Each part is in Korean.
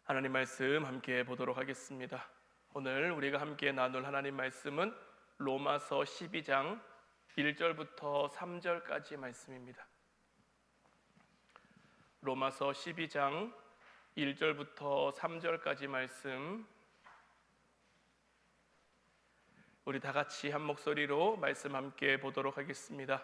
하나님 말씀 함께 보도록 하겠습니다. 오늘 우리가 함께 나눌 하나님 말씀은 로마서 12장 1절부터 3절까지 말씀입니다. 로마서 12장 1절부터 3절까지 말씀, 우리 다 같이 한 목소리로 말씀 함께 보도록 하겠습니다.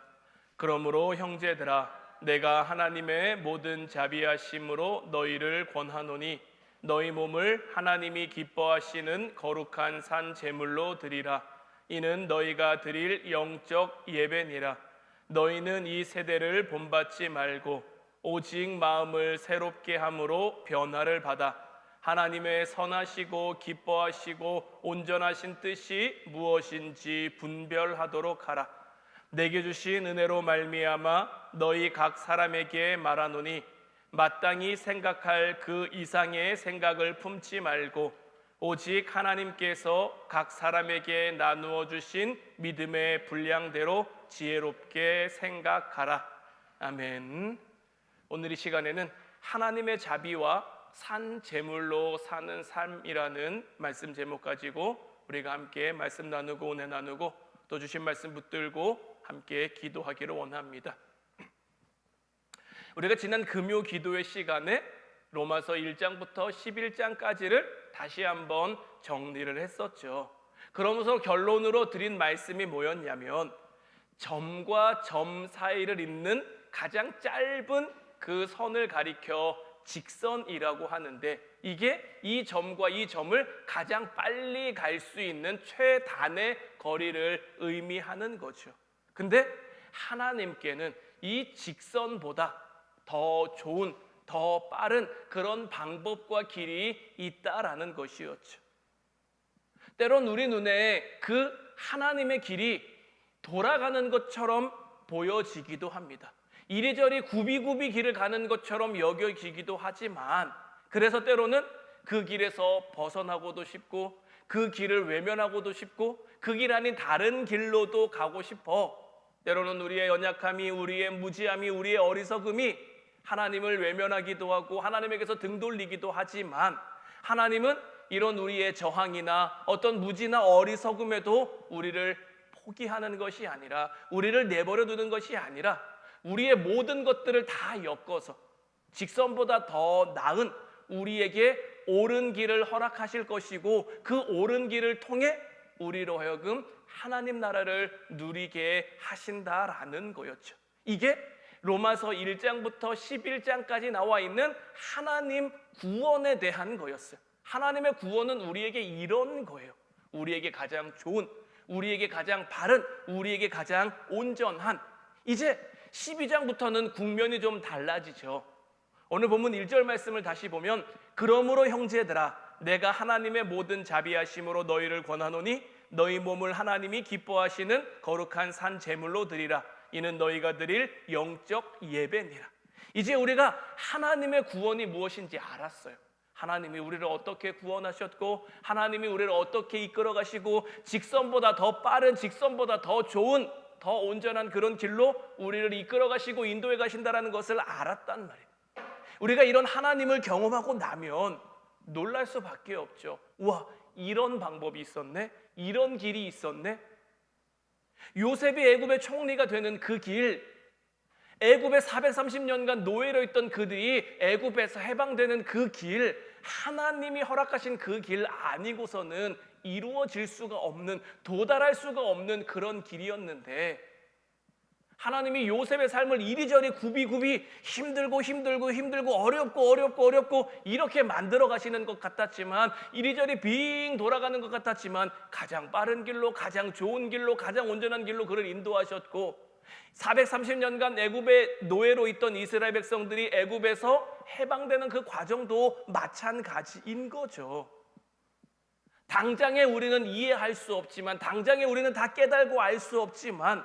그러므로 형제들아, 내가 하나님의 모든 자비하심으로 너희를 권하노니 너희 몸을 하나님이 기뻐하시는 거룩한 산 제물로 드리라. 이는 너희가 드릴 영적 예배니라. 너희는 이 세대를 본받지 말고 오직 마음을 새롭게 함으로 변화를 받아 하나님의 선하시고 기뻐하시고 온전하신 뜻이 무엇인지 분별하도록 하라. 내게 주신 은혜로 말미암아 너희 각 사람에게 말하노니 마땅히 생각할 그 이상의 생각을 품지 말고 오직 하나님께서 각 사람에게 나누어 주신 믿음의 분량대로 지혜롭게 생각하라. 아멘. 오늘 이 시간에는 하나님의 자비와 산 제물로 사는 삶이라는 말씀 제목 가지고 우리가 함께 말씀 나누고 은혜 나누고 또 주신 말씀 붙들고 함께 기도하기를 원합니다. 우리가 지난 금요 기도회 시간에 로마서 1장부터 11장까지를 다시 한번 정리를 했었죠. 그러면서 결론으로 드린 말씀이 뭐였냐면, 점과 점 사이를 잇는 가장 짧은 그 선을 가리켜 직선이라고 하는데, 이게 이 점과 이 점을 가장 빨리 갈 수 있는 최단의 거리를 의미하는 거죠. 근데 하나님께는 이 직선보다 더 좋은, 더 빠른 그런 방법과 길이 있다라는 것이었죠. 때론 우리 눈에 그 하나님의 길이 돌아가는 것처럼 보여지기도 합니다. 이리저리 굽이굽이 길을 가는 것처럼 여겨지기도 하지만, 그래서 때로는 그 길에서 벗어나고도 싶고 그 길을 외면하고도 싶고 그 길 아닌 다른 길로도 가고 싶어. 때로는 우리의 연약함이, 우리의 무지함이, 우리의 어리석음이 하나님을 외면하기도 하고 하나님에게서 등 돌리기도 하지만, 하나님은 이런 우리의 저항이나 어떤 무지나 어리석음에도 우리를 포기하는 것이 아니라, 우리를 내버려 두는 것이 아니라 우리의 모든 것들을 다 엮어서 직선보다 더 나은 우리에게 옳은 길을 허락하실 것이고, 그 옳은 길을 통해 우리로 하여금 하나님 나라를 누리게 하신다라는 거였죠. 이게 로마서 1장부터 11장까지 나와 있는 하나님 구원에 대한 거였어요. 하나님의 구원은 우리에게 이런 거예요. 우리에게 가장 좋은, 우리에게 가장 바른, 우리에게 가장 온전한. 이제 12장부터는 국면이 좀 달라지죠. 오늘 본문 1절 말씀을 다시 보면, 그러므로 형제들아, 내가 하나님의 모든 자비하심으로 너희를 권하노니 너희 몸을 하나님이 기뻐하시는 거룩한 산 제물로 드리라. 이는 너희가 드릴 영적 예배니라. 이제 우리가 하나님의 구원이 무엇인지 알았어요. 하나님이 우리를 어떻게 구원하셨고, 하나님이 우리를 어떻게 이끌어 가시고, 직선보다 더 빠른, 직선보다 더 좋은, 더 온전한 그런 길로 우리를 이끌어 가시고 인도해 가신다라는 것을 알았단 말이에요. 우리가 이런 하나님을 경험하고 나면 놀랄 수밖에 없죠. 우와, 이런 방법이 있었네, 이런 길이 있었네. 요셉이 애굽의 총리가 되는 그 길, 애굽에 430년간 노예로 있던 그들이 애굽에서 해방되는 그 길, 하나님이 허락하신 그 길 아니고서는 이루어질 수가 없는, 도달할 수가 없는 그런 길이었는데, 하나님이 요셉의 삶을 이리저리 굽이굽이 힘들고 어렵고 이렇게 만들어 가시는 것 같았지만, 이리저리 빙 돌아가는 것 같았지만 가장 빠른 길로, 가장 좋은 길로, 가장 온전한 길로 그를 인도하셨고, 430년간 애굽의 노예로 있던 이스라엘 백성들이 애굽에서 해방되는 그 과정도 마찬가지인 거죠. 당장에 우리는 이해할 수 없지만, 당장에 우리는 다 깨달고 알 수 없지만,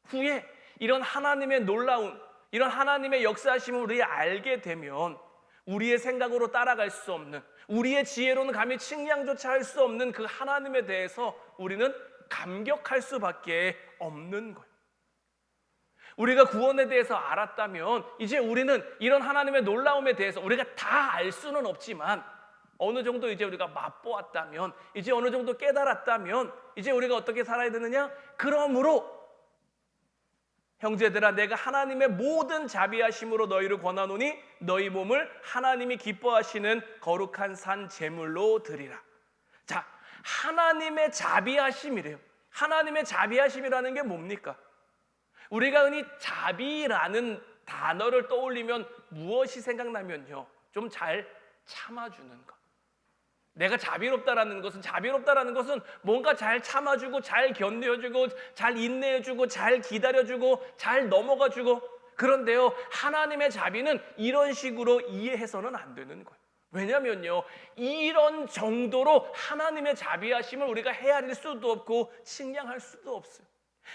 후에 이런 하나님의 놀라운, 이런 하나님의 역사하심을 우리 알게 되면 우리의 생각으로 따라갈 수 없는, 우리의 지혜로는 감히 측량조차 할 수 없는 그 하나님에 대해서 우리는 감격할 수밖에 없는 거예요. 우리가 구원에 대해서 알았다면 이제 우리는 이런 하나님의 놀라움에 대해서 우리가 다 알 수는 없지만 어느 정도 이제 우리가 맛보았다면, 이제 어느 정도 깨달았다면 이제 우리가 어떻게 살아야 되느냐? 그러므로 형제들아, 내가 하나님의 모든 자비하심으로 너희를 권하노니 너희 몸을 하나님이 기뻐하시는 거룩한 산 제물로 드리라. 자, 하나님의 자비하심이래요. 하나님의 자비하심이라는 게 뭡니까? 우리가 흔히 자비라는 단어를 떠올리면 무엇이 생각나면요, 좀 잘 참아주는 것. 내가 자비롭다라는 것은 뭔가 잘 참아주고, 잘 견뎌주고, 잘 인내해주고, 잘 기다려주고, 잘 넘어가주고. 그런데요, 하나님의 자비는 이런 식으로 이해해서는 안 되는 거예요. 왜냐면요, 이런 정도로 하나님의 자비하심을 우리가 헤아릴 수도 없고 측량할 수도 없어요.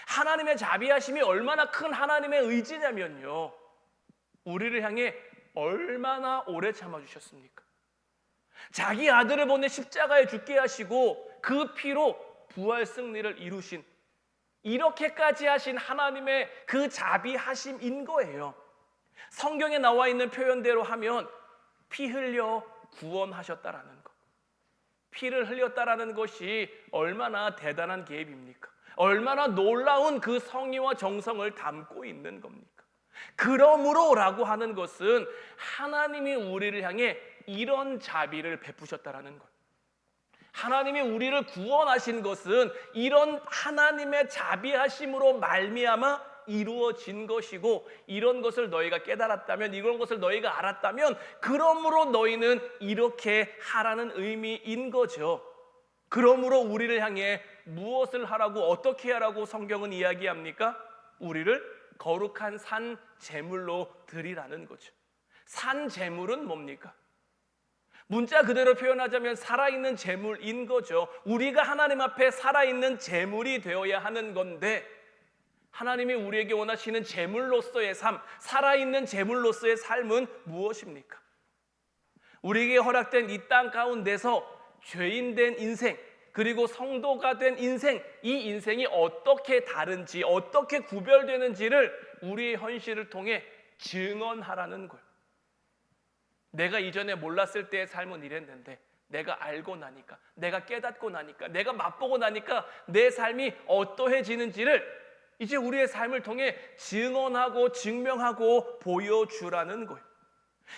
하나님의 자비하심이 얼마나 큰 하나님의 의지냐면요, 우리를 향해 얼마나 오래 참아주셨습니까? 자기 아들을 보내 십자가에 죽게 하시고 그 피로 부활 승리를 이루신, 이렇게까지 하신 하나님의 그 자비하심인 거예요. 성경에 나와 있는 표현대로 하면 피 흘려 구원하셨다라는 것, 피를 흘렸다라는 것이 얼마나 대단한 계획입니까? 얼마나 놀라운 그 성의와 정성을 담고 있는 겁니까? 그러므로라고 하는 것은 하나님이 우리를 향해 이런 자비를 베푸셨다라는 것, 하나님이 우리를 구원하신 것은 이런 하나님의 자비하심으로 말미암아 이루어진 것이고, 이런 것을 너희가 깨달았다면, 이런 것을 너희가 알았다면 그러므로 너희는 이렇게 하라는 의미인 거죠. 그러므로 우리를 향해 무엇을 하라고, 어떻게 하라고 성경은 이야기합니까? 우리를 거룩한 산 제물로 드리라는 거죠. 산 제물은 뭡니까? 문자 그대로 표현하자면 살아있는 제물인 거죠. 우리가 하나님 앞에 살아있는 제물이 되어야 하는 건데, 하나님이 우리에게 원하시는 제물로서의 삶, 살아있는 제물로서의 삶은 무엇입니까? 우리에게 허락된 이 땅 가운데서 죄인된 인생, 그리고 성도가 된 인생, 이 인생이 어떻게 다른지, 어떻게 구별되는지를 우리의 현실을 통해 증언하라는 거예요. 내가 이전에 몰랐을 때의 삶은 이랬는데 내가 알고 나니까, 내가 깨닫고 나니까, 내가 맛보고 나니까 내 삶이 어떠해지는지를 이제 우리의 삶을 통해 증언하고 증명하고 보여주라는 거예요.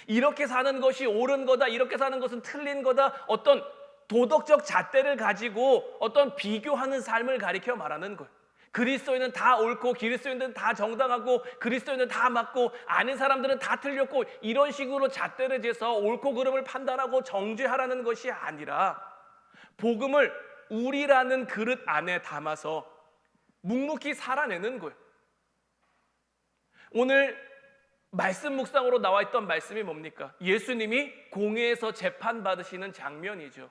이렇게 사는 것이 옳은 거다, 이렇게 사는 것은 틀린 거다, 어떤 도덕적 잣대를 가지고 어떤 비교하는 삶을 가리켜 말하는 거예요. 그리스도인은 다 옳고, 그리스도인은 다 정당하고, 그리스도인은 다 맞고, 아닌 사람들은 다 틀렸고, 이런 식으로 잣대를 재서 옳고 그름을 판단하고 정죄하라는 것이 아니라 복음을 우리라는 그릇 안에 담아서 묵묵히 살아내는 거예요. 오늘 말씀 묵상으로 나와 있던 말씀이 뭡니까? 예수님이 공회에서 재판받으시는 장면이죠.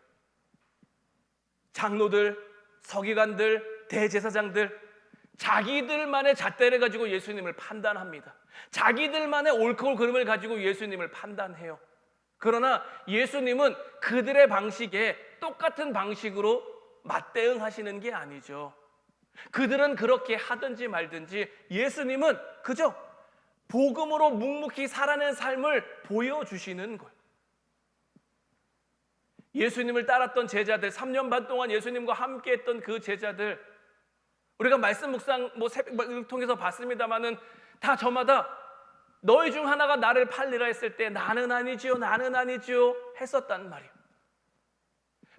장로들, 서기관들, 대제사장들, 자기들만의 잣대를 가지고 예수님을 판단합니다. 자기들만의 옳고 그름을 가지고 예수님을 판단해요. 그러나 예수님은 그들의 방식에 똑같은 방식으로 맞대응하시는 게 아니죠. 그들은 그렇게 하든지 말든지 예수님은 그저 복음으로 묵묵히 살아낸 삶을 보여주시는 거예요. 예수님을 따랐던 제자들, 3년 반 동안 예수님과 함께 했던 그 제자들, 우리가 말씀 묵상 새벽을 통해서 봤습니다마는 다 저마다 너희 중 하나가 나를 팔리라 했을 때 나는 아니지요, 나는 아니지요 했었단 말이에요.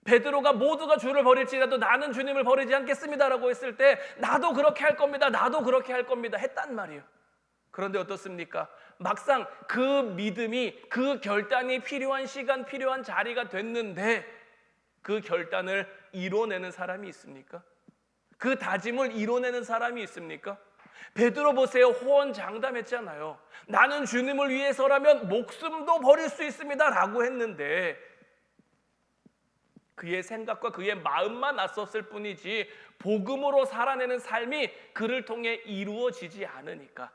베드로가 모두가 주를 버릴지라도 나는 주님을 버리지 않겠습니다라고 했을 때 나도 그렇게 할 겁니다, 나도 그렇게 할 겁니다 했단 말이에요. 그런데 어떻습니까? 막상 그 믿음이, 그 결단이 필요한 시간, 필요한 자리가 됐는데 그 결단을 이뤄내는 사람이 있습니까? 그 다짐을 이뤄내는 사람이 있습니까? 베드로 보세요. 호언장담했잖아요. 나는 주님을 위해서라면 목숨도 버릴 수 있습니다 라고 했는데 그의 생각과 그의 마음만 낯섰을 뿐이지 복음으로 살아내는 삶이 그를 통해 이루어지지 않으니까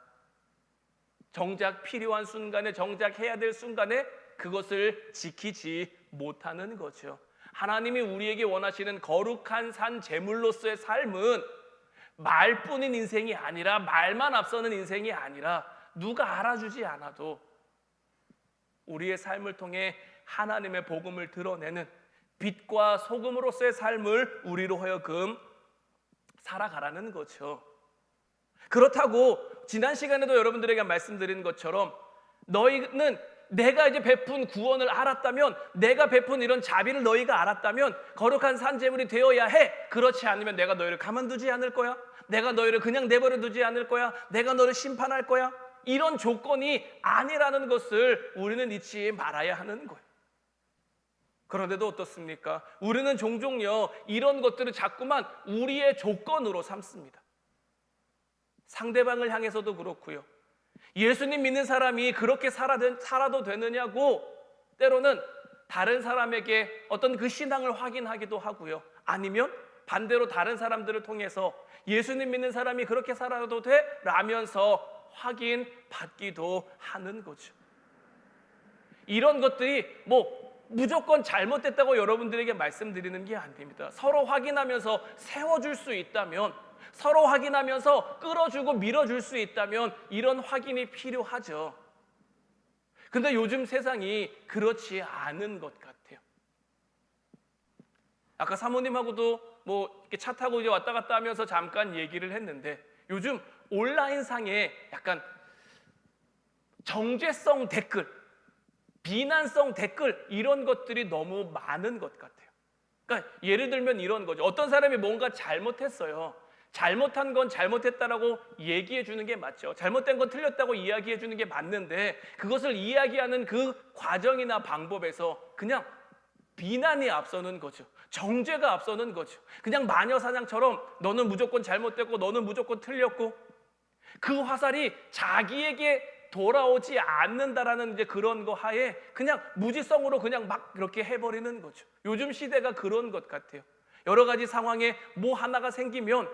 정작 필요한 순간에, 정작 해야 될 순간에 그것을 지키지 못하는 거죠. 하나님이 우리에게 원하시는 거룩한 산 제물로서의 삶은 말뿐인 인생이 아니라, 말만 앞서는 인생이 아니라, 누가 알아주지 않아도 우리의 삶을 통해 하나님의 복음을 드러내는 빛과 소금으로서의 삶을 우리로 하여금 살아가라는 거죠. 그렇다고 지난 시간에도 여러분들에게 말씀드린 것처럼 너희는 내가 이제 베푼 구원을 알았다면, 내가 베푼 이런 자비를 너희가 알았다면 거룩한 산제물이 되어야 해. 그렇지 않으면 내가 너희를 가만두지 않을 거야. 내가 너희를 그냥 내버려 두지 않을 거야. 내가 너를 심판할 거야. 이런 조건이 아니라는 것을 우리는 잊지 말아야 하는 거예요. 그런데도 어떻습니까? 우리는 종종요, 이런 것들을 자꾸만 우리의 조건으로 삼습니다. 상대방을 향해서도 그렇고요, 예수님 믿는 사람이 그렇게 살아도 되느냐고 때로는 다른 사람에게 어떤 그 신앙을 확인하기도 하고요, 아니면 반대로 다른 사람들을 통해서 예수님 믿는 사람이 그렇게 살아도 돼? 라면서 확인받기도 하는 거죠. 이런 것들이 무조건 잘못됐다고 여러분들에게 말씀드리는 게 아닙니다. 서로 확인하면서 세워줄 수 있다면, 서로 확인하면서 끌어주고 밀어줄 수 있다면 이런 확인이 필요하죠. 근데 요즘 세상이 그렇지 않은 것 같아요. 아까 사모님하고도 이렇게 차 타고 이제 왔다 갔다 하면서 잠깐 얘기를 했는데, 요즘 온라인상에 약간 정죄성 댓글, 비난성 댓글, 이런 것들이 너무 많은 것 같아요. 그러니까 예를 들면 이런 거죠. 어떤 사람이 뭔가 잘못했어요. 잘못한 건 잘못했다라고 얘기해 주는 게 맞죠. 잘못된 건 틀렸다고 이야기해 주는 게 맞는데, 그것을 이야기하는 그 과정이나 방법에서 그냥 비난이 앞서는 거죠. 정죄가 앞서는 거죠. 그냥 마녀사냥처럼 너는 무조건 잘못됐고 너는 무조건 틀렸고, 그 화살이 자기에게 돌아오지 않는다라는 이제 그런 거 하에 그냥 무지성으로 그냥 막 그렇게 해버리는 거죠. 요즘 시대가 그런 것 같아요. 여러 가지 상황에 하나가 생기면,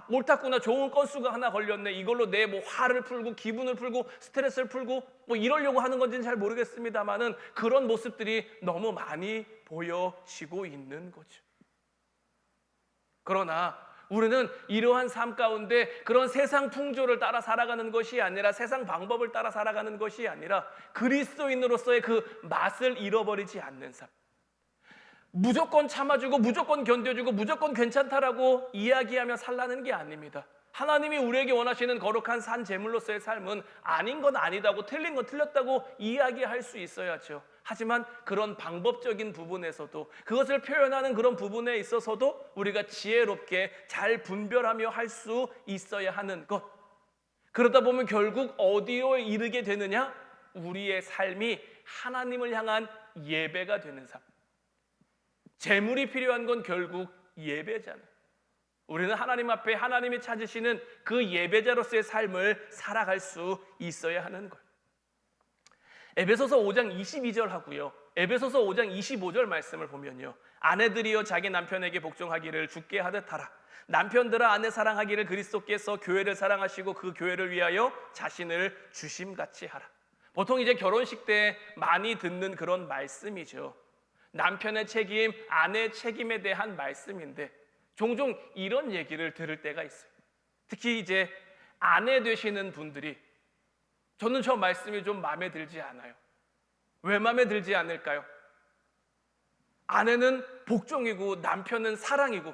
옳았구나, 좋은 건수가 하나 걸렸네, 이걸로 내 화를 풀고 기분을 풀고 스트레스를 풀고 이러려고 하는 건지는 잘 모르겠습니다만은 그런 모습들이 너무 많이 보여지고 있는 거죠. 그러나 우리는 이러한 삶 가운데 그런 세상 풍조를 따라 살아가는 것이 아니라, 세상 방법을 따라 살아가는 것이 아니라 그리스도인으로서의 그 맛을 잃어버리지 않는 삶, 무조건 참아주고 무조건 견뎌주고 무조건 괜찮다라고 이야기하며 살라는 게 아닙니다. 하나님이 우리에게 원하시는 거룩한 산 제물로서의 삶은 아닌 건 아니다고, 틀린 건 틀렸다고 이야기할 수 있어야죠. 하지만 그런 방법적인 부분에서도, 그것을 표현하는 그런 부분에 있어서도 우리가 지혜롭게 잘 분별하며 할 수 있어야 하는 것. 그러다 보면 결국 어디로 이르게 되느냐? 우리의 삶이 하나님을 향한 예배가 되는 삶. 재물이 필요한 건 결국 예배잖아요. 우리는 하나님 앞에 하나님이 찾으시는 그 예배자로서의 삶을 살아갈 수 있어야 하는 거예요. 에베소서 5장 22절 하고요, 에베소서 5장 25절 말씀을 보면요, 아내들이여 자기 남편에게 복종하기를 주께 하듯 하라. 남편들아 아내 사랑하기를 그리스도께서 교회를 사랑하시고 그 교회를 위하여 자신을 주심같이 하라. 보통 이제 결혼식 때 많이 듣는 그런 말씀이죠. 남편의 책임, 아내의 책임에 대한 말씀인데, 종종 이런 얘기를 들을 때가 있어요. 특히 이제 아내 되시는 분들이, 저는 저 말씀이 좀 마음에 들지 않아요. 왜 마음에 들지 않을까요? 아내는 복종이고 남편은 사랑이고,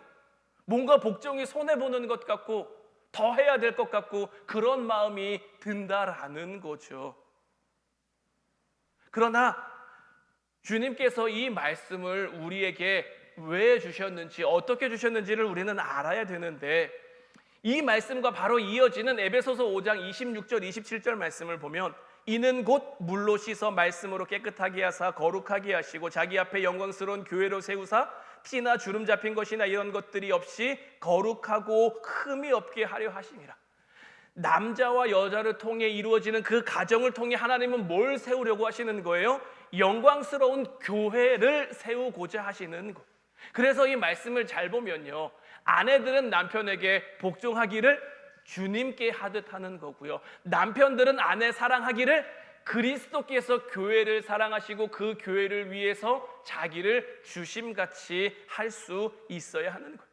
뭔가 복종이 손해보는 것 같고 더 해야 될 것 같고 그런 마음이 든다라는 거죠. 그러나 주님께서 이 말씀을 우리에게 왜 주셨는지, 어떻게 주셨는지를 우리는 알아야 되는데, 이 말씀과 바로 이어지는 에베소서 5장 26절 27절 말씀을 보면, 이는 곧 물로 씻어 말씀으로 깨끗하게 하사 거룩하게 하시고 자기 앞에 영광스러운 교회로 세우사 티나 주름 잡힌 것이나 이런 것들이 없이 거룩하고 흠이 없게 하려 하심이라. 남자와 여자를 통해 이루어지는 그 가정을 통해 하나님은 뭘 세우려고 하시는 거예요? 영광스러운 교회를 세우고자 하시는 것. 그래서 이 말씀을 잘 보면요, 아내들은 남편에게 복종하기를 주님께 하듯 하는 거고요, 남편들은 아내 사랑하기를 그리스도께서 교회를 사랑하시고 그 교회를 위해서 자기를 주심같이 할 수 있어야 하는 거예요.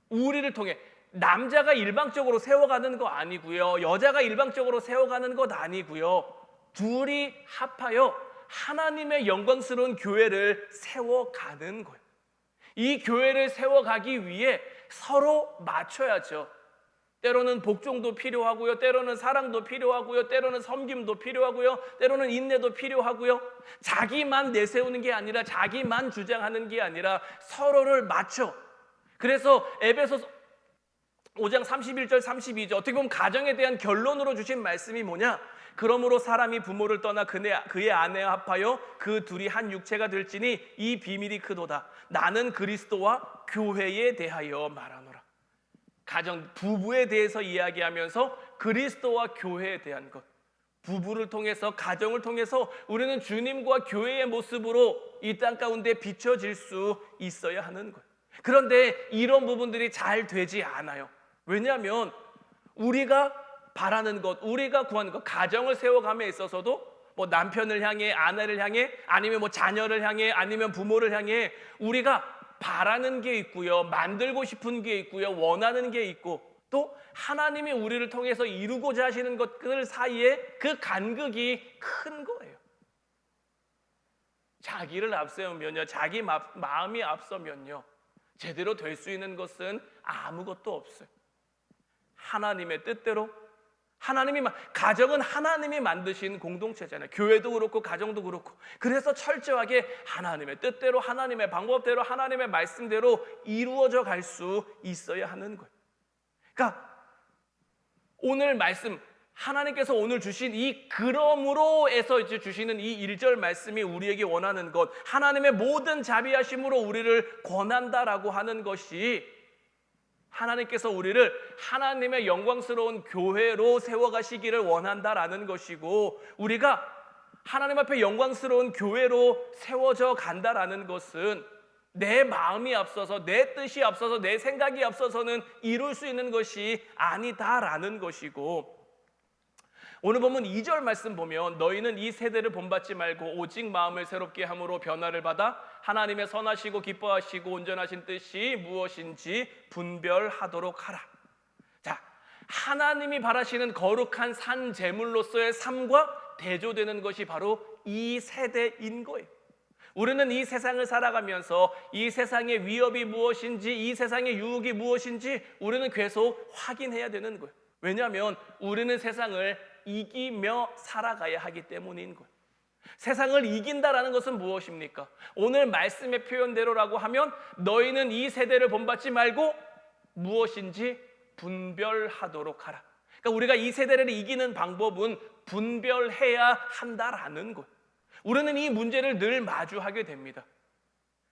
우리를 통해 남자가 일방적으로 세워가는 거 아니고요. 여자가 일방적으로 세워가는 것 아니고요. 둘이 합하여 하나님의 영광스러운 교회를 세워가는 거예요. 이 교회를 세워가기 위해 서로 맞춰야죠. 때로는 복종도 필요하고요. 때로는 사랑도 필요하고요. 때로는 섬김도 필요하고요. 때로는 인내도 필요하고요. 자기만 내세우는 게 아니라 자기만 주장하는 게 아니라 서로를 맞춰. 그래서 에베소서 5장 31절 32절 어떻게 보면 가정에 대한 결론으로 주신 말씀이 뭐냐? 그러므로 사람이 부모를 떠나 그의 아내와 합하여 그 둘이 한 육체가 될지니 이 비밀이 크도다. 나는 그리스도와 교회에 대하여 말하노라. 가정, 부부에 대해서 이야기하면서 그리스도와 교회에 대한 것, 부부를 통해서, 가정을 통해서 우리는 주님과 교회의 모습으로 이 땅 가운데 비춰질 수 있어야 하는 거예요. 그런데 이런 부분들이 잘 되지 않아요. 왜냐하면 우리가 바라는 것, 우리가 구하는 것, 가정을 세워감에 있어서도 뭐 남편을 향해, 아내를 향해, 아니면 뭐 자녀를 향해, 아니면 부모를 향해 우리가 바라는 게 있고요, 만들고 싶은 게 있고요, 원하는 게 있고, 또 하나님이 우리를 통해서 이루고자 하시는 것들 사이에 그 간극이 큰 거예요. 자기를 앞세우면요, 자기 마음이 앞서면요, 제대로 될 수 있는 것은 아무것도 없어요. 하나님의 뜻대로, 가정은 하나님이 만드신 공동체잖아요. 교회도 그렇고 가정도 그렇고. 그래서 철저하게 하나님의 뜻대로, 하나님의 방법대로, 하나님의 말씀대로 이루어져 갈 수 있어야 하는 거예요. 그러니까 오늘 말씀, 하나님께서 오늘 주신 이 그러므로에서 이제 주시는 이 1절 말씀이 우리에게 원하는 것, 하나님의 모든 자비하심으로 우리를 권한다라고 하는 것이 하나님께서 우리를 하나님의 영광스러운 교회로 세워가시기를 원한다라는 것이고, 우리가 하나님 앞에 영광스러운 교회로 세워져 간다라는 것은 내 마음이 앞서서, 내 뜻이 앞서서, 내 생각이 앞서서는 이룰 수 있는 것이 아니다라는 것이고, 오늘 보면 2절 말씀 보면 너희는 이 세대를 본받지 말고 오직 마음을 새롭게 함으로 변화를 받아 하나님의 선하시고 기뻐하시고 온전하신 뜻이 무엇인지 분별하도록 하라. 자, 하나님이 바라시는 거룩한 산 제물로서의 삶과 대조되는 것이 바로 이 세대인 거예요. 우리는 이 세상을 살아가면서 이 세상의 위협이 무엇인지, 이 세상의 유혹이 무엇인지 우리는 계속 확인해야 되는 거예요. 왜냐하면 우리는 세상을 이기며 살아가야 하기 때문인 거예요. 세상을 이긴다라는 것은 무엇입니까? 오늘 말씀의 표현대로라고 하면 너희는 이 세대를 본받지 말고 무엇인지 분별하도록 하라. 그러니까 우리가 이 세대를 이기는 방법은 분별해야 한다라는 거예요. 우리는 이 문제를 늘 마주하게 됩니다.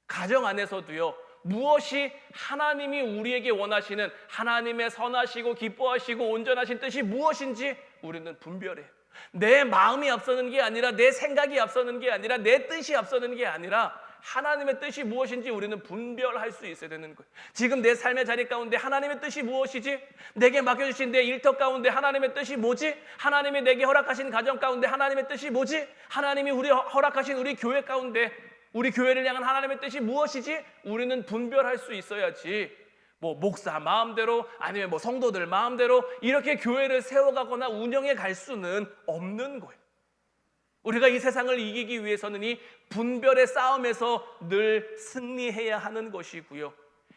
가정 안에서도요, 무엇이 하나님이 우리에게 원하시는 하나님의 선하시고 기뻐하시고 온전하신 뜻이 무엇인지 우리는 분별해요. 내 마음이 앞서는 게 아니라, 내 생각이 앞서는 게 아니라, 내 뜻이 앞서는 게 아니라 하나님의 뜻이 무엇인지 우리는 분별할 수 있어야 되는 거예요. 지금 내 삶의 자리 가운데 하나님의 뜻이 무엇이지? 내게 맡겨주신 내 일터 가운데 하나님의 뜻이 뭐지? 하나님이 내게 허락하신 가정 가운데 하나님의 뜻이 뭐지? 하나님이 허락하신 우리 교회 가운데, 우리 교회를 향한 하나님의 뜻이 무엇이지? 우리는 분별할 수 있어야지, 뭐 목사 마음대로 아니면 뭐 성도들 마음대로 이렇게 교회를 세워가거나 운영해 갈 수는 없는 거예요. 우리가 이 세상을 이기기 위해서는 이 분별의 싸움에서 늘 승리해야 하는 것이고요.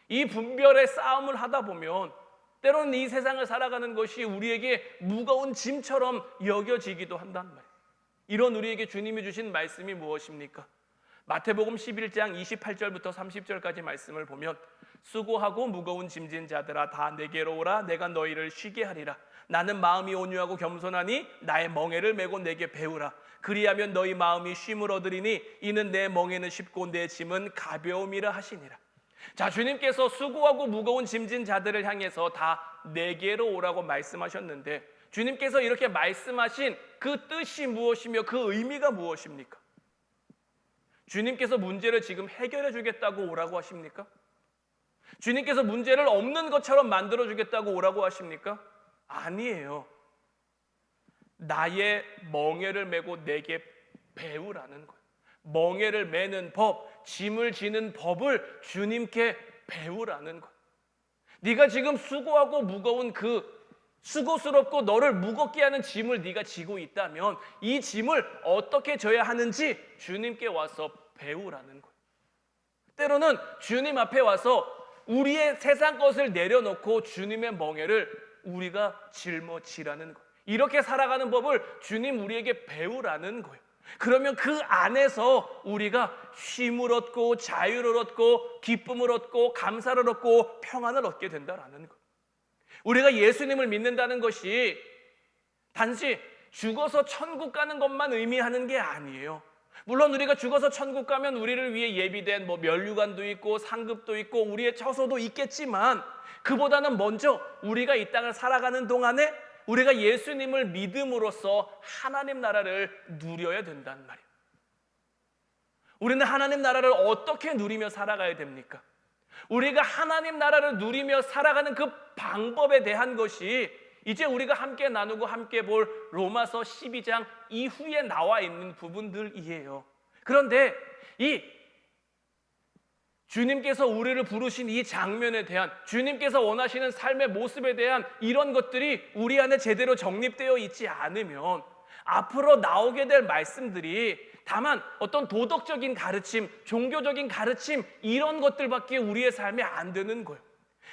이 분별의 싸움을 하다 보면 때로는 이 세상을 살아가는 것이 우리에게 무거운 짐처럼 여겨지기도 한단 말이에요. 이런 우리에게 주님이 주신 말씀이 무엇입니까? 마태복음 11장 28절부터 30절까지 말씀을 보면 수고하고 무거운 짐진 자들아 다 내게로 오라. 내가 너희를 쉬게 하리라. 나는 마음이 온유하고 겸손하니 나의 멍에를 메고 내게 배우라. 그리하면 너희 마음이 쉼을 얻으리니 이는 내 멍에는 쉽고 내 짐은 가벼움이라 하시니라. 자, 주님께서 수고하고 무거운 짐진 자들을 향해서 다 내게로 오라고 말씀하셨는데, 주님께서 이렇게 말씀하신 그 뜻이 무엇이며 그 의미가 무엇입니까? 주님께서 문제를 지금 해결해 주겠다고 오라고 하십니까? 주님께서 문제를 없는 것처럼 만들어 주겠다고 오라고 하십니까? 아니에요. 나의 멍에를 메고 내게 배우라는 거예요. 멍에를 메는 법, 짐을 지는 법을 주님께 배우라는 거예요. 네가 지금 수고하고 무거운 그 수고스럽고 너를 무겁게 하는 짐을 네가 지고 있다면 이 짐을 어떻게 져야 하는지 주님께 와서 배우라는 거예요. 때로는 주님 앞에 와서 우리의 세상 것을 내려놓고 주님의 멍에를 우리가 짊어지라는 거예요. 이렇게 살아가는 법을 주님 우리에게 배우라는 거예요. 그러면 그 안에서 우리가 쉼을 얻고 자유를 얻고 기쁨을 얻고 감사를 얻고 평안을 얻게 된다라는 거예요. 우리가 예수님을 믿는다는 것이 단지 죽어서 천국 가는 것만 의미하는 게 아니에요. 물론 우리가 죽어서 천국 가면 우리를 위해 예비된 면류관도 있고 상급도 있고 우리의 처소도 있겠지만 그보다는 먼저 우리가 이 땅을 살아가는 동안에 우리가 예수님을 믿음으로써 하나님 나라를 누려야 된다는 말이에요. 우리는 하나님 나라를 어떻게 누리며 살아가야 됩니까? 우리가 하나님 나라를 누리며 살아가는 그 방법에 대한 것이 이제 우리가 함께 나누고 함께 볼 로마서 12장 이후에 나와 있는 부분들이에요. 그런데 이 주님께서 우리를 부르신 이 장면에 대한, 주님께서 원하시는 삶의 모습에 대한 이런 것들이 우리 안에 제대로 정립되어 있지 않으면 앞으로 나오게 될 말씀들이 다만 어떤 도덕적인 가르침, 종교적인 가르침 이런 것들밖에 우리의 삶에 안 되는 거예요.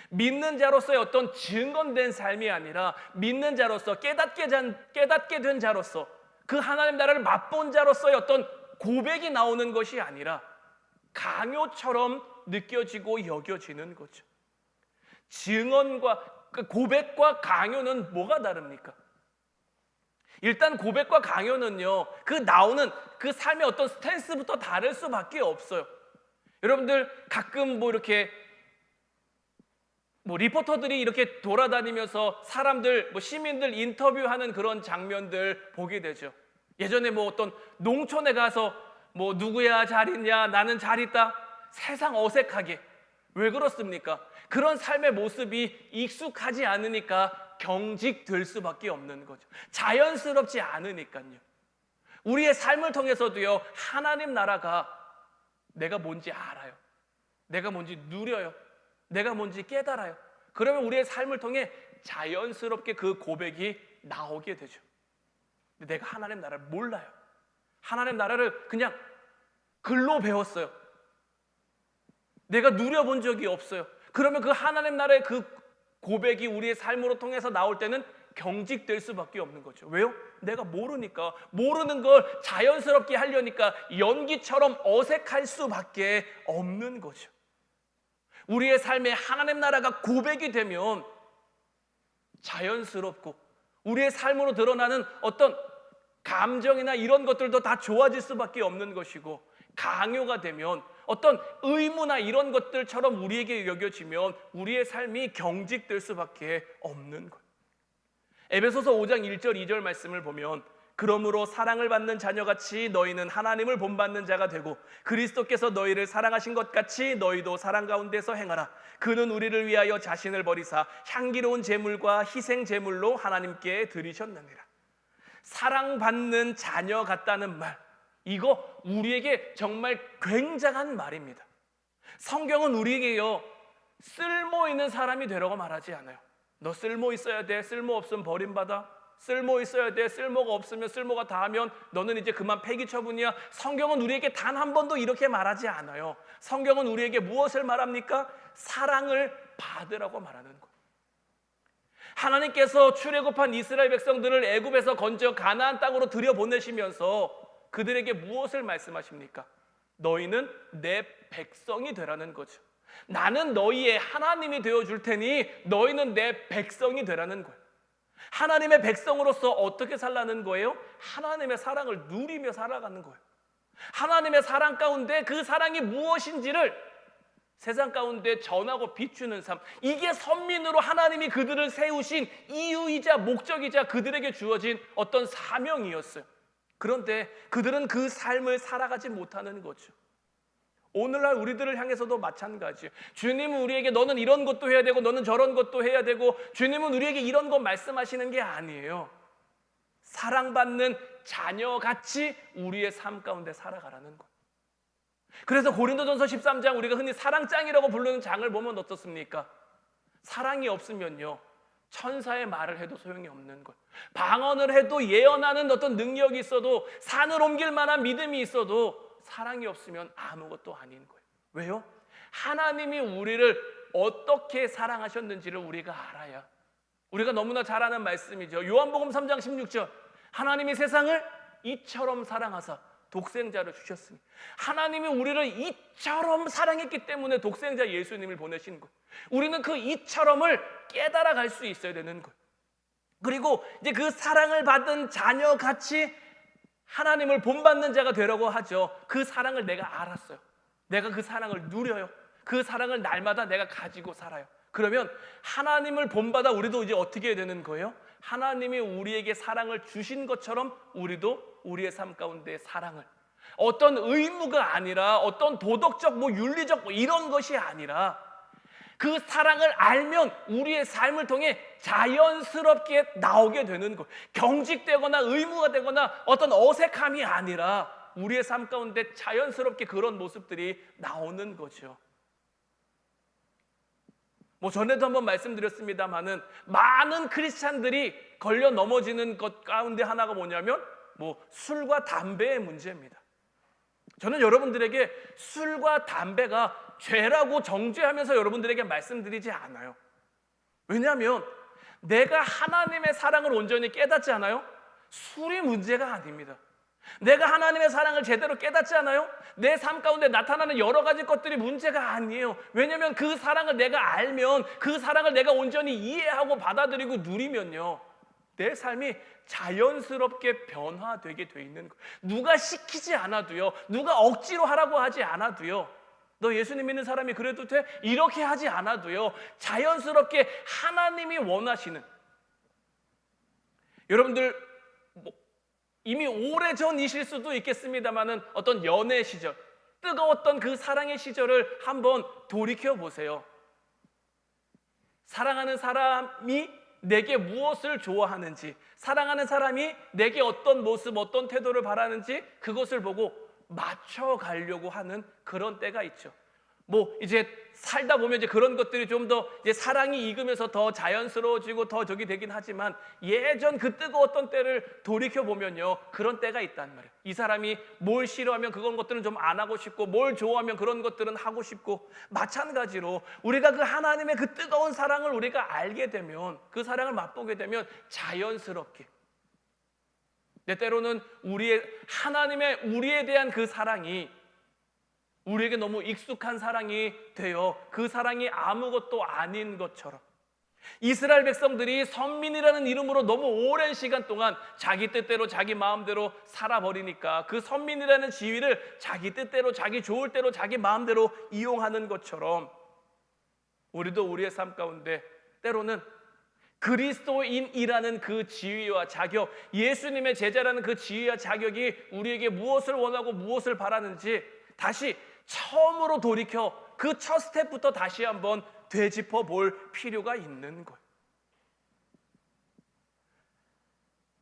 믿는 자로서의 어떤 증언된 삶이 아니라 믿는 자로서 깨닫게 된 자로서 그 하나님 나라를 맛본 자로서의 어떤 고백이 나오는 것이 아니라 강요처럼 느껴지고 여겨지는 거죠. 증언과 고백과 강요는 뭐가 다릅니까? 일단 고백과 강요는요, 그 나오는 그 삶의 어떤 스탠스부터 다를 수밖에 없어요. 여러분들 가끔 이렇게 리포터들이 이렇게 돌아다니면서 사람들, 시민들 인터뷰하는 그런 장면들 보게 되죠. 예전에 어떤 농촌에 가서 누구야 잘 있냐, 나는 잘 있다, 세상 어색하게. 왜 그렇습니까? 그런 삶의 모습이 익숙하지 않으니까 경직될 수밖에 없는 거죠. 자연스럽지 않으니까요. 우리의 삶을 통해서도요, 하나님 나라가 내가 뭔지 알아요. 내가 뭔지 누려요. 내가 뭔지 깨달아요. 그러면 우리의 삶을 통해 자연스럽게 그 고백이 나오게 되죠. 근데 내가 하나님 나라를 몰라요. 하나님 나라를 그냥 글로 배웠어요. 내가 누려본 적이 없어요. 그러면 그 하나님 나라의 그 고백이 우리의 삶으로 통해서 나올 때는 경직될 수밖에 없는 거죠. 왜요? 내가 모르니까. 모르는 걸 자연스럽게 하려니까 연기처럼 어색할 수밖에 없는 거죠. 우리의 삶에 하나님 나라가 고백이 되면 자연스럽고 우리의 삶으로 드러나는 어떤 감정이나 이런 것들도 다 좋아질 수밖에 없는 것이고, 강요가 되면 어떤 의무나 이런 것들처럼 우리에게 여겨지면 우리의 삶이 경직될 수밖에 없는 거예요. 에베소서 5장 1절 2절 말씀을 보면, 그러므로 사랑을 받는 자녀같이 너희는 하나님을 본받는 자가 되고 그리스도께서 너희를 사랑하신 것 같이 너희도 사랑 가운데서 행하라. 그는 우리를 위하여 자신을 버리사 향기로운 제물과 희생 제물로 하나님께 드리셨느니라. 사랑받는 자녀 같다는 말, 이거 우리에게 정말 굉장한 말입니다. 성경은 우리에게요, 쓸모 있는 사람이 되라고 말하지 않아요. 너 쓸모 있어야 돼, 쓸모 없으면 버림받아. 쓸모 있어야 돼, 쓸모가 없으면, 쓸모가 다하면 너는 이제 그만 폐기 처분이야. 성경은 우리에게 단 한 번도 이렇게 말하지 않아요. 성경은 우리에게 무엇을 말합니까? 사랑을 받으라고 말하는 거예요. 하나님께서 출애굽한 이스라엘 백성들을 애굽에서 건져 가나안 땅으로 들여보내시면서 그들에게 무엇을 말씀하십니까? 너희는 내 백성이 되라는 거죠. 나는 너희의 하나님이 되어줄 테니 너희는 내 백성이 되라는 거예요. 하나님의 백성으로서 어떻게 살라는 거예요? 하나님의 사랑을 누리며 살아가는 거예요. 하나님의 사랑 가운데 그 사랑이 무엇인지를 세상 가운데 전하고 비추는 삶, 이게 선민으로 하나님이 그들을 세우신 이유이자 목적이자 그들에게 주어진 어떤 사명이었어요. 그런데 그들은 그 삶을 살아가지 못하는 거죠. 오늘날 우리들을 향해서도 마찬가지예요. 주님은 우리에게 너는 이런 것도 해야 되고 너는 저런 것도 해야 되고, 주님은 우리에게 이런 것 말씀하시는 게 아니에요. 사랑받는 자녀같이 우리의 삶 가운데 살아가라는 것. 그래서 고린도전서 13장, 우리가 흔히 사랑장이라고 부르는 장을 보면 어떻습니까? 사랑이 없으면요, 천사의 말을 해도 소용이 없는 거예요. 방언을 해도 예언하는 어떤 능력이 있어도 산을 옮길 만한 믿음이 있어도 사랑이 없으면 아무것도 아닌 거예요. 왜요? 하나님이 우리를 어떻게 사랑하셨는지를 우리가 알아야, 우리가 너무나 잘 아는 말씀이죠. 요한복음 3장 16절, 하나님이 세상을 이처럼 사랑하사 독생자를 주셨으니, 하나님이 우리를 이처럼 사랑했기 때문에 독생자 예수님을 보내신 거예요. 우리는 그 이처럼을 깨달아 갈 수 있어야 되는 거예요. 그리고 이제 그 사랑을 받은 자녀 같이 하나님을 본받는 자가 되려고 하죠. 그 사랑을 내가 알았어요. 내가 그 사랑을 누려요. 그 사랑을 날마다 내가 가지고 살아요. 그러면 하나님을 본받아 우리도 이제 어떻게 해야 되는 거예요? 하나님이 우리에게 사랑을 주신 것처럼 우리도 우리의 삶 가운데 사랑을, 어떤 의무가 아니라 어떤 도덕적 윤리적 이런 것이 아니라 그 사랑을 알면 우리의 삶을 통해 자연스럽게 나오게 되는 것, 경직되거나 의무가 되거나 어떤 어색함이 아니라 우리의 삶 가운데 자연스럽게 그런 모습들이 나오는 거죠. 전에도 한번 말씀드렸습니다마는 많은 크리스찬들이 걸려 넘어지는 것 가운데 하나가 뭐냐면 술과 담배의 문제입니다. 저는 여러분들에게 술과 담배가 죄라고 정죄하면서 여러분들에게 말씀드리지 않아요. 왜냐하면 내가 하나님의 사랑을 온전히 깨닫지 않아요? 술이 문제가 아닙니다. 내가 하나님의 사랑을 제대로 깨닫지 않아요? 내 삶 가운데 나타나는 여러 가지 것들이 문제가 아니에요. 왜냐하면 그 사랑을 내가 알면, 그 사랑을 내가 온전히 이해하고 받아들이고 누리면요, 내 삶이 자연스럽게 변화되게 돼 있는 거예요. 누가 시키지 않아도요, 누가 억지로 하라고 하지 않아도요, 너 예수님 믿는 사람이 그래도 돼? 이렇게 하지 않아도요, 자연스럽게 하나님이 원하시는, 여러분들 이미 오래전이실 수도 있겠습니다만은 어떤 연애 시절, 뜨거웠던 그 사랑의 시절을 한번 돌이켜 보세요. 사랑하는 사람이 내게 무엇을 좋아하는지, 사랑하는 사람이 내게 어떤 모습, 어떤 태도를 바라는지 그것을 보고 맞춰가려고 하는 그런 때가 있죠. 이제 살다 보면 이제 그런 것들이 좀 더 이제 사랑이 익으면서 더 자연스러워지고 더 저기 되긴 하지만, 예전 그 뜨거웠던 때를 돌이켜 보면요, 그런 때가 있단 말이에요. 이 사람이 뭘 싫어하면 그런 것들은 좀 안 하고 싶고, 뭘 좋아하면 그런 것들은 하고 싶고, 마찬가지로 우리가 그 하나님의 그 뜨거운 사랑을 우리가 알게 되면, 그 사랑을 맛보게 되면 자연스럽게, 때로는 하나님의 우리에 대한 그 사랑이 우리에게 너무 익숙한 사랑이 되어 그 사랑이 아무것도 아닌 것처럼, 이스라엘 백성들이 선민이라는 이름으로 너무 오랜 시간 동안 자기 뜻대로 자기 마음대로 살아버리니까 그 선민이라는 지위를 자기 뜻대로, 자기 좋을 대로, 자기 마음대로 이용하는 것처럼, 우리도 우리의 삶 가운데 때로는 그리스도인이라는 그 지위와 자격, 예수님의 제자라는 그 지위와 자격이 우리에게 무엇을 원하고 무엇을 바라는지 다시 처음으로 돌이켜 그 첫 스텝부터 다시 한번 되짚어 볼 필요가 있는 거예요.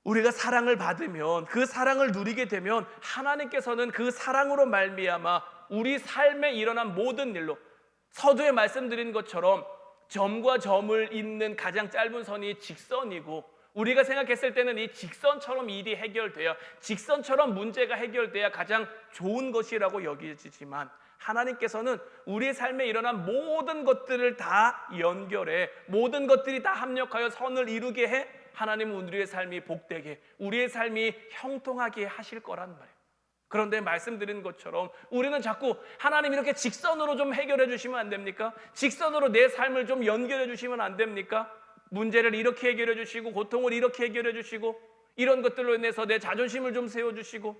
우리가 사랑을 받으면, 그 사랑을 누리게 되면 하나님께서는 그 사랑으로 말미암아 우리 삶에 일어난 모든 일로, 서두에 말씀드린 것처럼 점과 점을 잇는 가장 짧은 선이 직선이고, 우리가 생각했을 때는 이 직선처럼 일이 해결돼야, 직선처럼 문제가 해결돼야 가장 좋은 것이라고 여겨지지만, 하나님께서는 우리의 삶에 일어난 모든 것들을 다 연결해, 모든 것들이 다 합력하여 선을 이루게 해 하나님은 우리의 삶이 복되게, 우리의 삶이 형통하게 하실 거란 말이에요. 그런데 말씀드린 것처럼 우리는 자꾸 하나님 이렇게 직선으로 좀 해결해 주시면 안 됩니까? 직선으로 내 삶을 좀 연결해 주시면 안 됩니까? 문제를 이렇게 해결해 주시고, 고통을 이렇게 해결해 주시고, 이런 것들로 인해서 내 자존심을 좀 세워주시고,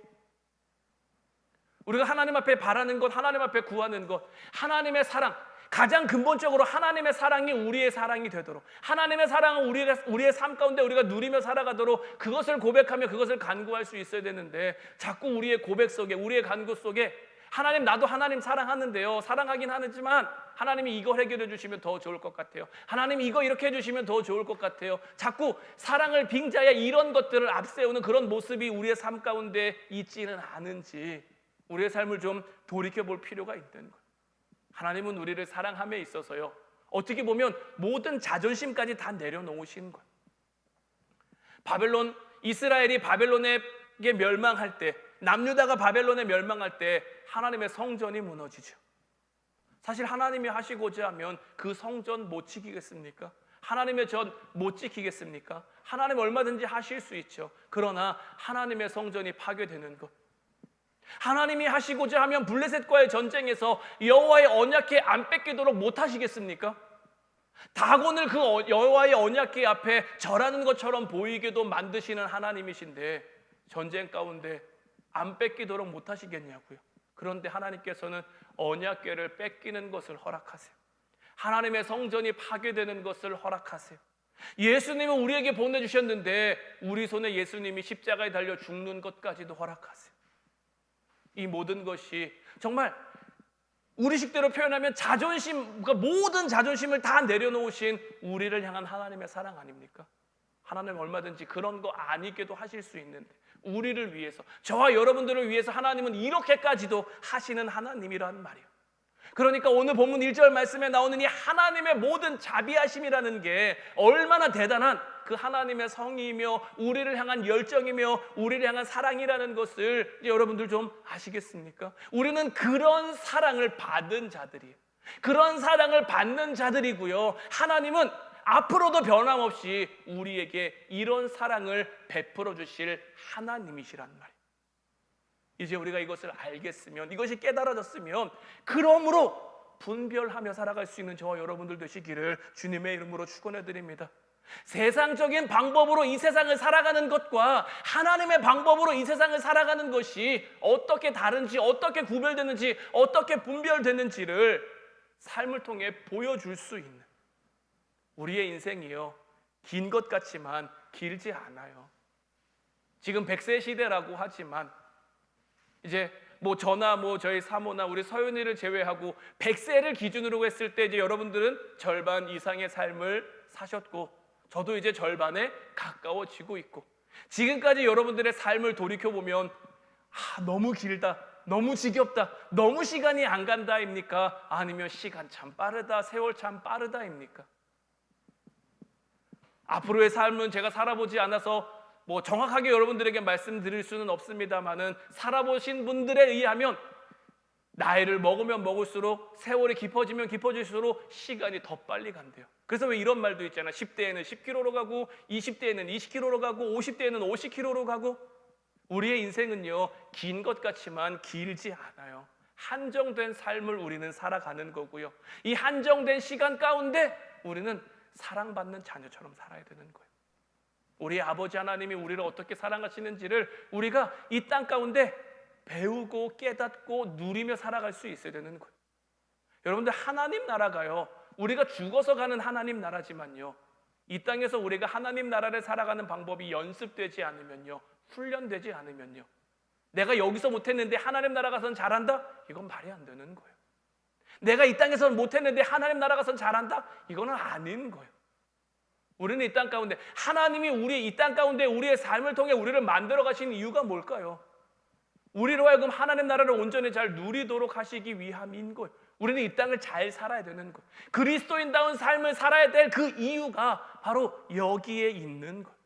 우리가 하나님 앞에 바라는 것, 하나님 앞에 구하는 것, 하나님의 사랑, 가장 근본적으로 하나님의 사랑이 우리의 사랑이 되도록, 하나님의 사랑을 우리의 삶 가운데 우리가 누리며 살아가도록 그것을 고백하며 그것을 간구할 수 있어야 되는데, 자꾸 우리의 고백 속에, 우리의 간구 속에 하나님, 나도 하나님 사랑하는데요, 사랑하긴 하지만 하나님이 이거 해결해 주시면 더 좋을 것 같아요, 하나님 이거 이렇게 해주시면 더 좋을 것 같아요, 자꾸 사랑을 빙자해 이런 것들을 앞세우는 그런 모습이 우리의 삶 가운데 있지는 않은지 우리의 삶을 좀 돌이켜볼 필요가 있는 거예요. 하나님은 우리를 사랑함에 있어서요, 어떻게 보면 모든 자존심까지 다 내려놓으신 거예요. 이스라엘이 바벨론에게 멸망할 때, 남유다가 바벨론에 멸망할 때 하나님의 성전이 무너지죠. 사실 하나님이 하시고자 하면 그 성전 못 지키겠습니까? 하나님의 전 못 지키겠습니까? 하나님 얼마든지 하실 수 있죠. 그러나 하나님의 성전이 파괴되는 것, 하나님이 하시고자 하면 블레셋과의 전쟁에서 여호와의 언약궤 안 뺏기도록 못 하시겠습니까? 다곤을 그 여호와의 언약궤 앞에 절하는 것처럼 보이게도 만드시는 하나님이신데 전쟁 가운데 안 뺏기도록 못 하시겠냐고요. 그런데 하나님께서는 언약궤를 뺏기는 것을 허락하세요. 하나님의 성전이 파괴되는 것을 허락하세요. 예수님은 우리에게 보내주셨는데 우리 손에 예수님이 십자가에 달려 죽는 것까지도 허락하세요. 이 모든 것이 정말 우리 식대로 표현하면 자존심, 그러니까 모든 자존심을 다 내려놓으신 우리를 향한 하나님의 사랑 아닙니까? 하나님 얼마든지 그런 거 아니게도 하실 수 있는데 우리를 위해서, 저와 여러분들을 위해서 하나님은 이렇게까지도 하시는 하나님이란 말이에요. 그러니까 오늘 본문 1절 말씀에 나오는 이 하나님의 모든 자비하심이라는 게 얼마나 대단한 그 하나님의 성의이며 우리를 향한 열정이며 우리를 향한 사랑이라는 것을 여러분들 좀 아시겠습니까? 우리는 그런 사랑을 받은 자들이에요. 그런 사랑을 받는 자들이고요. 하나님은 앞으로도 변함없이 우리에게 이런 사랑을 베풀어 주실 하나님이시란 말이에요. 이제 우리가 이것을 알겠으면, 이것이 깨달아졌으면 그러므로 분별하며 살아갈 수 있는 저와 여러분들 되시기를 주님의 이름으로 축원해 드립니다. 세상적인 방법으로 이 세상을 살아가는 것과 하나님의 방법으로 이 세상을 살아가는 것이 어떻게 다른지, 어떻게 구별되는지, 어떻게 분별되는지를 삶을 통해 보여줄 수 있는 우리의 인생이요, 긴 것 같지만 길지 않아요. 지금 100세 시대라고 하지만 이제 저나 저희 사모나 우리 서윤이를 제외하고 100세를 기준으로 했을 때 이제 여러분들은 절반 이상의 삶을 사셨고 저도 이제 절반에 가까워지고 있고, 지금까지 여러분들의 삶을 돌이켜보면 너무 길다, 너무 지겹다, 너무 시간이 안 간다입니까? 아니면 시간 참 빠르다, 세월 참 빠르다입니까? 앞으로의 삶은 제가 살아보지 않아서 정확하게 여러분들에게 말씀드릴 수는 없습니다만은 살아보신 분들에 의하면 나이를 먹으면 먹을수록, 세월이 깊어지면 깊어질수록 시간이 더 빨리 간대요. 그래서 왜 이런 말도 있잖아. 10대에는 10km로 가고 20대에는 20km로 가고 50대에는 50km로 가고. 우리의 인생은요, 긴 것 같지만 길지 않아요. 한정된 삶을 우리는 살아가는 거고요. 이 한정된 시간 가운데 우리는 사랑받는 자녀처럼 살아야 되는 거예요. 우리 아버지 하나님이 우리를 어떻게 사랑하시는지를 우리가 이 땅 가운데 배우고 깨닫고 누리며 살아갈 수 있어야 되는 거예요. 여러분들, 하나님 나라가요, 우리가 죽어서 가는 하나님 나라지만요, 이 땅에서 우리가 하나님 나라를 살아가는 방법이 연습되지 않으면요, 훈련되지 않으면요, 내가 여기서 못했는데 하나님 나라 가서는 잘한다? 이건 말이 안 되는 거예요. 내가 이 땅에서는 못했는데 하나님 나라 가서는 잘한다? 이거는 아닌 거예요. 우리는 이 땅 가운데, 하나님이 우리 이 땅 가운데 우리의 삶을 통해 우리를 만들어 가신 이유가 뭘까요? 우리로 하여금 하나님 나라를 온전히 잘 누리도록 하시기 위함인 거예요. 우리는 이 땅을 잘 살아야 되는 거예요. 그리스도인다운 삶을 살아야 될 그 이유가 바로 여기에 있는 거예요.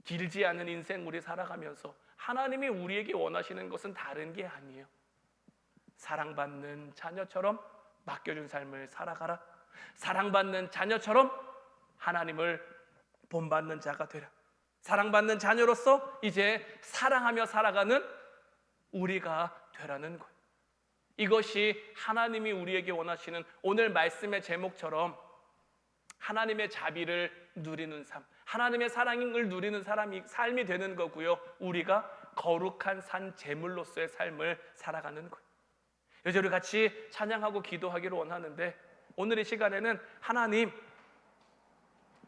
길지 않은 인생 우리 살아가면서 하나님이 우리에게 원하시는 것은 다른 게 아니에요. 사랑받는 자녀처럼 맡겨준 삶을 살아가라. 사랑받는 자녀처럼 하나님을 본받는 자가 되라. 사랑받는 자녀로서 이제 사랑하며 살아가는 우리가 되라는 거예요. 이것이 하나님이 우리에게 원하시는 오늘 말씀의 제목처럼 하나님의 자비를 누리는 삶, 하나님의 사랑을 누리는 삶이 되는 거고요. 우리가 거룩한 산 제물로서의 삶을 살아가는 거예요. 이제 우리 같이 찬양하고 기도하기를 원하는데, 오늘 이 시간에는 하나님,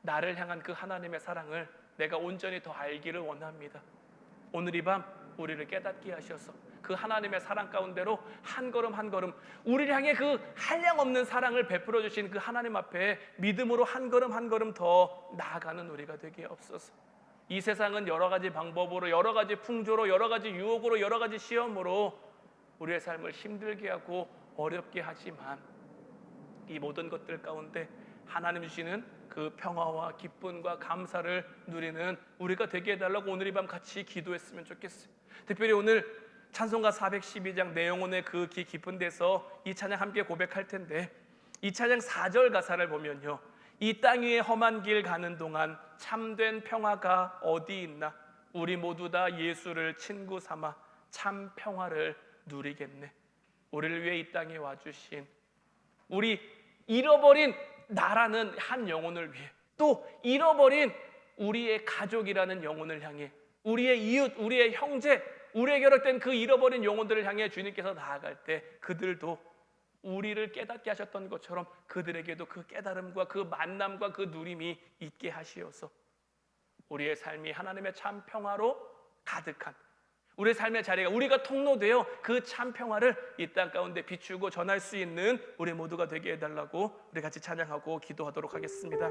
나를 향한 그 하나님의 사랑을 내가 온전히 더 알기를 원합니다. 오늘 이 밤 우리를 깨닫게 하셔서 그 하나님의 사랑 가운데로 한 걸음 한 걸음 우리를 향해 그 한량없는 사랑을 베풀어 주신 그 하나님 앞에 믿음으로 한 걸음 한 걸음 더 나아가는 우리가 되게 없어서, 이 세상은 여러 가지 방법으로, 여러 가지 풍조로, 여러 가지 유혹으로, 여러 가지 시험으로 우리의 삶을 힘들게 하고 어렵게 하지만 이 모든 것들 가운데 하나님 주시는 그 평화와 기쁨과 감사를 누리는 우리가 되게 해달라고 오늘 이 밤 같이 기도했으면 좋겠어요. 특별히 오늘 찬송가 412장 내 영혼의 그 깊은 데서 이 찬양 함께 고백할 텐데, 이 찬양 4절 가사를 보면요, 이 땅 위에 험한 길 가는 동안 참된 평화가 어디 있나, 우리 모두 다 예수를 친구 삼아 참 평화를 누리겠네. 우리를 위해 이 땅에 와주신, 우리 잃어버린 나라는 한 영혼을 위해, 또 잃어버린 우리의 가족이라는 영혼을 향해, 우리의 이웃, 우리의 형제, 우리의 결합된 그 잃어버린 영혼들을 향해 주님께서 나아갈 때 그들도 우리를 깨닫게 하셨던 것처럼 그들에게도 그 깨달음과 그 만남과 그 누림이 있게 하시어서 우리의 삶이 하나님의 참 평화로 가득한, 우리의 삶의 자리가, 우리가 통로되어 그 참 평화를 이 땅 가운데 비추고 전할 수 있는 우리 모두가 되게 해달라고 우리 같이 찬양하고 기도하도록 하겠습니다.